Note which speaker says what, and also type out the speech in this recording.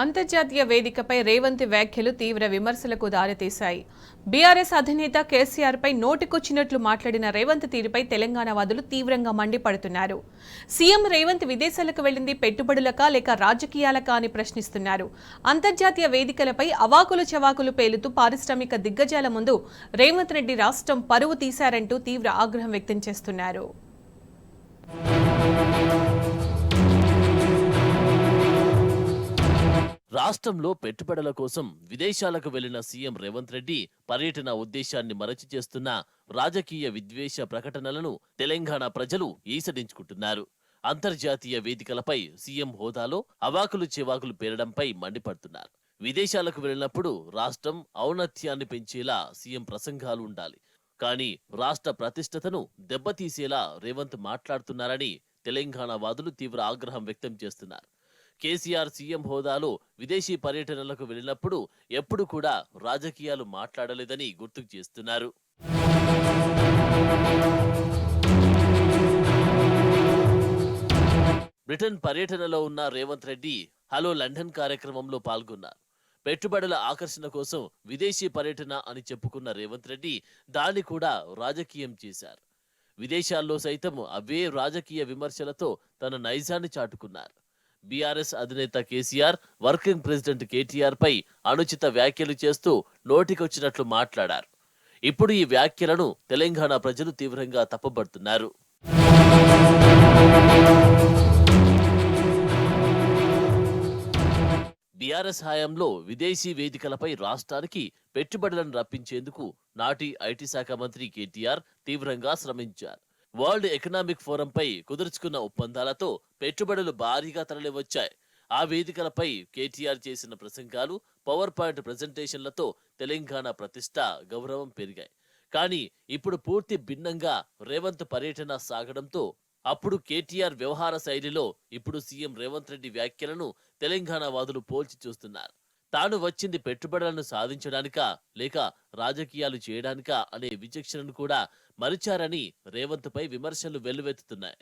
Speaker 1: అంతర్జాతీయ వేదికపై రేవంత్ వ్యాఖ్యలు తీవ్ర విమర్శలకు దారితీశాయి. బీఆర్ఎస్ అధినేత కేసీఆర్పై నోటికొచ్చినట్లు మాట్లాడిన రేవంత్ తీరుపై తెలంగాణ వాదులు తీవ్రంగా మండిపడుతున్నారు. సీఎం రేవంత్ విదేశాలకు వెళ్లింది పెట్టుబడులకా లేక రాజకీయాలకా అని ప్రశ్నిస్తున్నారు. అంతర్జాతీయ వేదికలపై అవాకులు చవాకులు పేలుతూ పారిశ్రామిక దిగ్గజాల ముందు రేవంత్ రెడ్డి రాష్ట్రం పరువు తీశారంటూ తీవ్ర ఆగ్రహం వ్యక్తం చేస్తున్నారు.
Speaker 2: రాష్ట్రంలో పెట్టుబడుల కోసం విదేశాలకు వెళ్లిన సీఎం రేవంత్ రెడ్డి పర్యటన ఉద్దేశాన్ని మరచి చేస్తున్న రాజకీయ విద్వేష ప్రకటనలను తెలంగాణ ప్రజలు ఈసడించుకుంటున్నారు. అంతర్జాతీయ వేదికలపై సీఎం హోదాలో అవాకులు చెవాకులు పేరడంపై మండిపడుతున్నారు. విదేశాలకు వెళ్లినప్పుడు రాష్ట్రం ఔన్నత్యాన్ని పెంచేలా సీఎం ప్రసంగాలు ఉండాలి. కానీ రాష్ట్ర ప్రతిష్టతను దెబ్బతీసేలా రేవంత్ మాట్లాడుతున్నారని తెలంగాణ వాదులు తీవ్ర ఆగ్రహం వ్యక్తం చేస్తున్నారు. కేసీఆర్ సీఎం హోదాలో విదేశీ పర్యటనలకు వెళ్లినప్పుడు ఎప్పుడు కూడా రాజకీయాలు మాట్లాడలేదని గుర్తుకు చేస్తున్నారు. బ్రిటన్ పర్యటనలో ఉన్న రేవంత్ రెడ్డి హలో లండన్ కార్యక్రమంలో పాల్గొన్నారు. పెట్టుబడుల ఆకర్షణ కోసం విదేశీ పర్యటన అని చెప్పుకున్న రేవంత్ రెడ్డి దాన్ని కూడా రాజకీయం చేశారు. విదేశాల్లో సైతం అవే రాజకీయ విమర్శలతో తన నైజాన్ని చాటుకున్నారు. బీఆర్ఎస్ అధినేత కేసీఆర్ వర్కింగ్ ప్రెసిడెంట్ కేటీఆర్ పై అనుచిత వ్యాఖ్యలు చేస్తూ నోటికొచ్చినట్లు మాట్లాడారు. ఇప్పుడు ఈ వ్యాఖ్యలను తెలంగాణ ప్రజలు తీవ్రంగా తప్పుపడుతున్నారు. బీఆర్ఎస్ హయాంలో విదేశీ వేదికలపై రాష్ట్రానికి పెట్టుబడులను రప్పించేందుకు నాటి ఐటీ శాఖ మంత్రి కేటీఆర్ తీవ్రంగా శ్రమించారు. వరల్డ్ ఎకనామిక్ ఫోరంపై కుదుర్చుకున్న ఒప్పందాలతో పెట్టుబడులు భారీగా తరలివచ్చాయి. ఆ వేదికలపై కేటీఆర్ చేసిన ప్రసంగాలు, పవర్ పాయింట్ ప్రెజెంటేషన్లతో తెలంగాణ ప్రతిష్ట, గౌరవం పెరిగాయి. కానీ ఇప్పుడు పూర్తి భిన్నంగా రేవంత్ పర్యటన సాగడంతో అప్పుడు కేటీఆర్ వ్యవహార శైలిలో ఇప్పుడు సీఎం రేవంత్ రెడ్డి వ్యాఖ్యలను తెలంగాణ వాదులు పోల్చి చూస్తున్నారు. తాను వచ్చింది పెట్టుబడులను సాధించడానికా లేక రాజకీయాలు చేయడానికా అనే విచక్షణను కూడా మరిచారని రేవంత్ పై విమర్శలు వెల్లువెత్తుతున్నాయి.